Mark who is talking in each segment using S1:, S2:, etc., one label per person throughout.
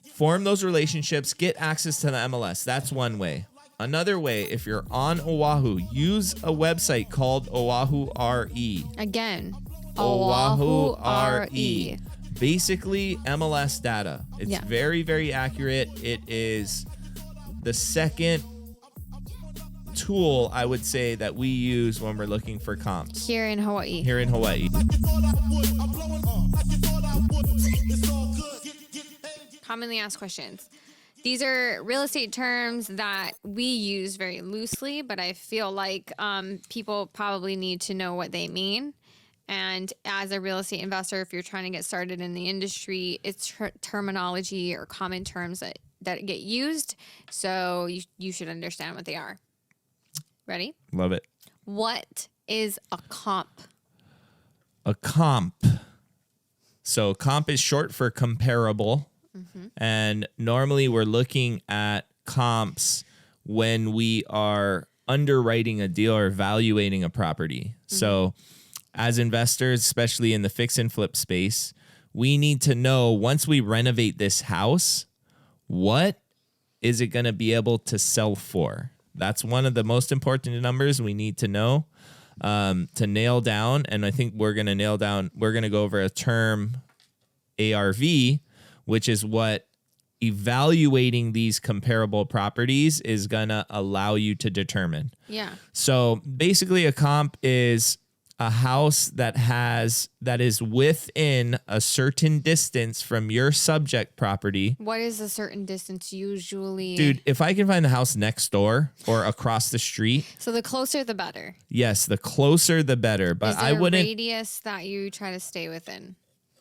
S1: form those relationships, get access to the MLS. That's one way. Another way, if you're on Oahu, use a website called Oahu RE.
S2: Again,
S1: Oahu RE. Basically, MLS data. It's very, very accurate. It is the second tool, I would say, that we use when we're looking for comps.
S2: Here in Hawaii. Commonly asked questions. These are real estate terms that we use very loosely, but I feel like people probably need to know what they mean. And as a real estate investor, if you're trying to get started in the industry, it's terminology or common terms that get used. So you should understand what they are. Ready?
S1: Love it.
S2: What is a comp?
S1: A comp. So comp is short for comparable. Mm-hmm. And normally we're looking at comps when we are underwriting a deal or evaluating a property. Mm-hmm. So as investors, especially in the fix and flip space, we need to know once we renovate this house, what is it going to be able to sell for? That's one of the most important numbers we need to know to nail down. And I think we're going to go over a term ARV, which is what evaluating these comparable properties is going to allow you to determine.
S2: Yeah.
S1: So basically a comp is a house that is within a certain distance from your subject property.
S2: What is a certain distance usually?
S1: Dude, if I can find the house next door or across the street.
S2: So the closer the better.
S1: Yes, the closer the better. But I wouldn't.
S2: Is there a radius that you try to stay within?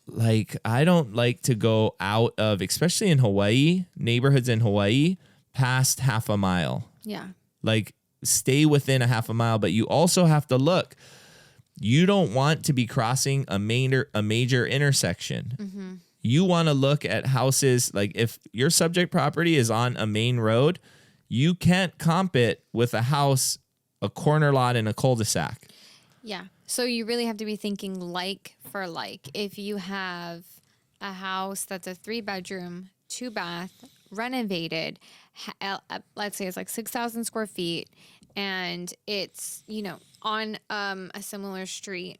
S1: Like, I don't like to go out of, especially in Hawaii, neighborhoods in Hawaii, past half a mile.
S2: Yeah.
S1: Like, stay within a half a mile, but you also have to look. You don't want to be crossing a major intersection. Mm-hmm. You want to look at houses, like if your subject property is on a main road, you can't comp it with a house, a corner lot, and a cul-de-sac.
S2: Yeah. So you really have to be thinking like for like. If you have a house that's a 3-bedroom, 2-bath, renovated, let's say it's like 6,000 square feet, and it's, on a similar street,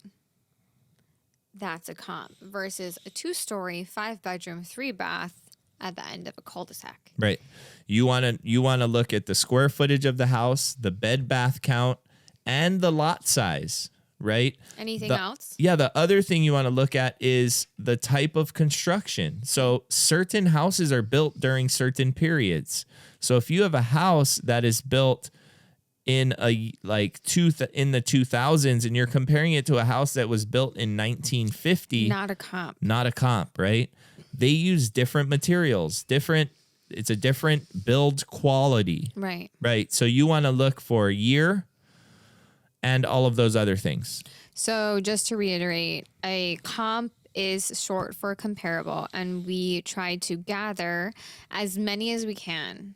S2: that's a comp versus a 2-story, 5-bedroom, 3-bath at the end of a cul-de-sac.
S1: Right. You want to look at the square footage of the house, the bed bath count, and the lot size, right?
S2: Anything else?
S1: Yeah, the other thing you want to look at is the type of construction. So certain houses are built during certain periods. So if you have a house that is built in the 2000s and you're comparing it to a house that was built in 1950,
S2: not a comp,
S1: right? They use different materials, it's a different build quality. Right. So you want to look for year and all of those other things.
S2: So just to reiterate, a comp is short for comparable, and we try to gather as many as we can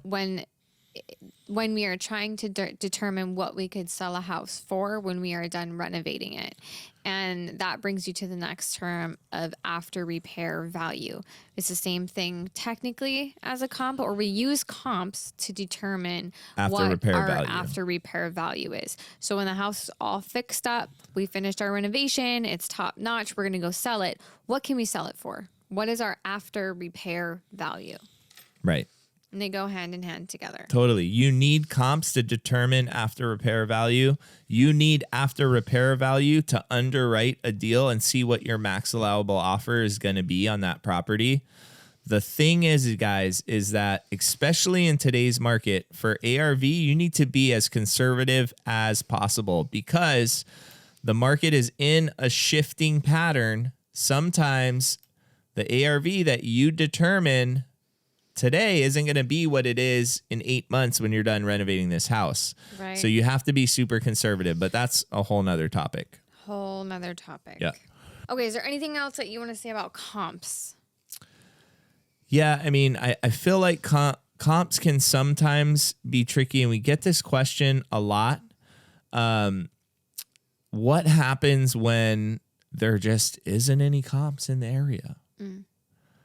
S2: when we are trying to determine what we could sell a house for when we are done renovating it. And that brings you to the next term of after repair value. It's the same thing technically as a comp, or we use comps to determine what our after repair value is. So when the house is all fixed up, we finished our renovation, it's top notch, we're going to go sell it. What can we sell it for? What is our after repair value?
S1: Right.
S2: And they go hand in hand together.
S1: Totally. You need comps to determine after repair value. You need after repair value to underwrite a deal and see what your max allowable offer is going to be on that property. The thing is, guys, is that especially in today's market for ARV, you need to be as conservative as possible because the market is in a shifting pattern. Sometimes the ARV that you determine today isn't going to be what it is in 8 months when you're done renovating this house.
S2: Right.
S1: So you have to be super conservative, but that's a whole nother topic.
S2: Yeah. Okay. Is there anything else that you want to say about comps?
S1: Yeah. I mean, I feel like comps can sometimes be tricky, and we get this question a lot. What happens when there just isn't any comps in the area?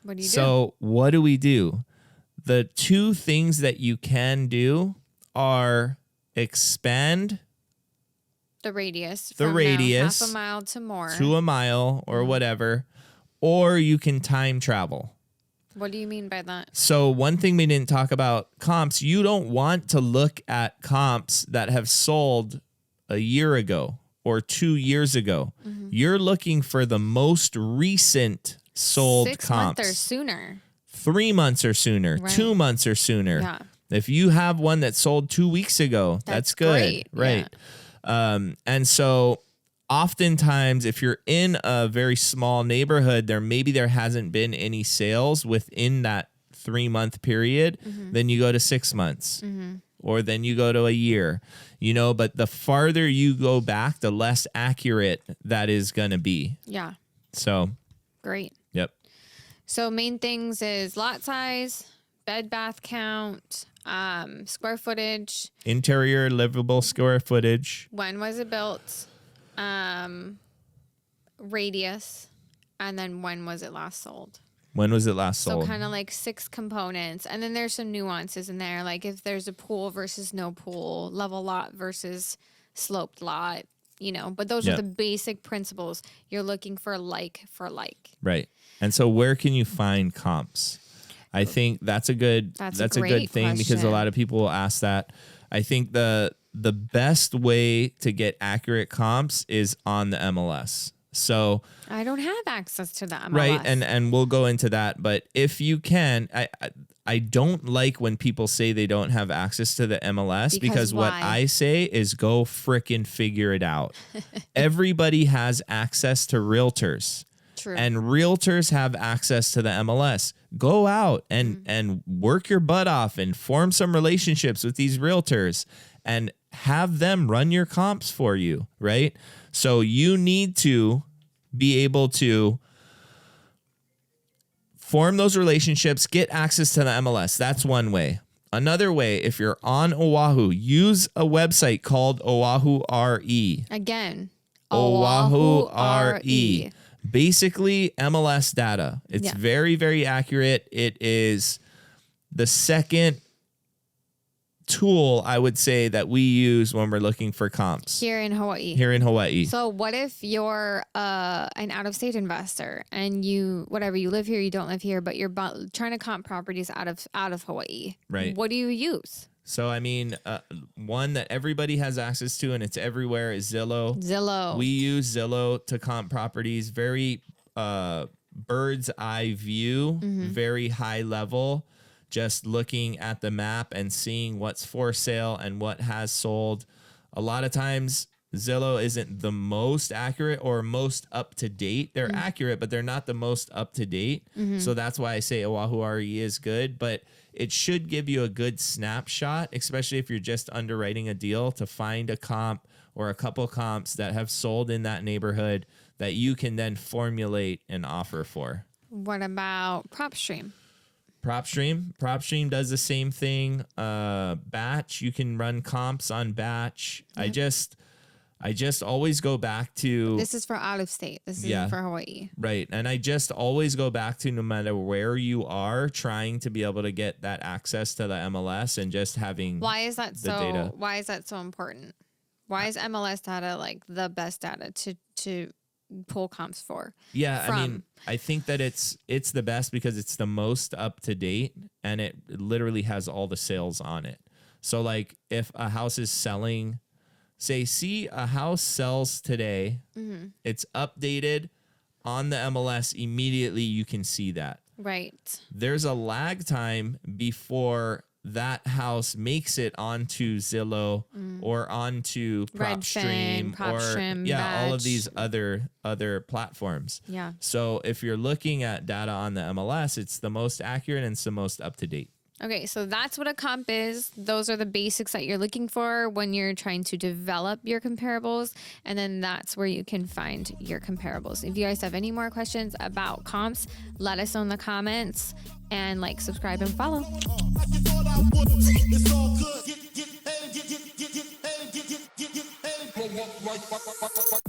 S2: What do you do?
S1: So what do? The two things that you can do are expand
S2: The radius.
S1: the
S2: from
S1: radius
S2: now, half a mile to more.
S1: to a mile or whatever, or you can time travel.
S2: What do you mean by that?
S1: So one thing we didn't talk about comps, you don't want to look at comps that have sold a year ago or 2 years ago. You're looking for the most recent sold
S2: 6
S1: comps.
S2: months or sooner.
S1: 3 months or sooner,
S2: Right.
S1: 2 months or sooner.
S2: Yeah.
S1: If you have one that sold 2 weeks ago, that's good.
S2: great.
S1: Right. And so oftentimes if you're in a very small neighborhood, there hasn't been any sales within that 3-month period, then you go to 6 months. Or then you go to a year, but the farther you go back, the less accurate that is going to be.
S2: Yeah.
S1: So,
S2: Great.
S1: yep.
S2: So main things is lot size, bed bath count, square footage,
S1: Interior livable square footage.
S2: when was it built, radius, and then when was it last sold.
S1: When was it last
S2: So
S1: sold?
S2: kind of like 6 components. And then there's some nuances in there, like if there's a pool versus no pool, level lot versus sloped lot, but those are the basic principles. You're looking for like.
S1: Right. And so where can you find comps? I think that's a good
S2: great
S1: thing because a
S2: question.
S1: lot of people will ask that. I think the best way to get accurate comps is on the MLS. So
S2: I don't have access to the MLS.
S1: right, and we'll go into that, but if you can, I don't like when people say they don't have access to the MLS because what
S2: why?
S1: I say is go frickin' figure it out. Everybody has access to realtors.
S2: True.
S1: And realtors have access to the MLS. Go out and work your butt off and form some relationships with these realtors and have them run your comps for you, right? So you need to be able to form those relationships, get access to the MLS. That's one way. Another way, if you're on Oahu, use a website called Oahu RE.
S2: Again,
S1: Oahu RE. Basically, MLS data. It's very, very accurate. It is the second tool, I would say, that we use when we're looking for comps
S2: here in
S1: Hawaii.
S2: So what if you're an out-of-state investor and you live here, you don't live here, but you're trying to comp properties out of Hawaii?
S1: Right.
S2: What do you use?
S1: So, I mean, one that everybody has access to and it's everywhere is Zillow. We use Zillow to comp properties. Very bird's eye view, very high level. Just looking at the map and seeing what's for sale and what has sold. A lot of times Zillow isn't the most accurate or most up to date. They're accurate, but they're not the most up to date. So that's why I say Oahu RE is good, but it should give you a good snapshot, especially if you're just underwriting a deal, to find a comp or a couple comps that have sold in that neighborhood that you can then formulate an offer for.
S2: What about PropStream?
S1: PropStream does the same thing. Batch, you can run comps on Batch. I just always go back to,
S2: This is for out of state. This isn't for Hawaii.
S1: right. And I just always go back to, no matter where you are, trying to be able to get that access to the MLS and just having
S2: Why is that
S1: data.
S2: Why is that so important? Why is MLS data like the best data to pull comps for?
S1: Yeah, I mean, I think that it's the best because it's the most up to date and it literally has all the sales on it. So like if a house is selling, see a house sells today, it's updated on the MLS immediately, you can see that.
S2: Right.
S1: There's a lag time before that house makes it onto Zillow or onto PropStream
S2: PropStream,
S1: all of
S2: Batch.
S1: these other platforms.
S2: Yeah.
S1: So if you're looking at data on the MLS, it's the most accurate and it's the most up to date.
S2: Okay, so that's what a comp is. Those are the basics that you're looking for when you're trying to develop your comparables. And then that's where you can find your comparables. If you guys have any more questions about comps, let us know in the comments and subscribe and follow.
S3: It's all good. Get paid, get paid.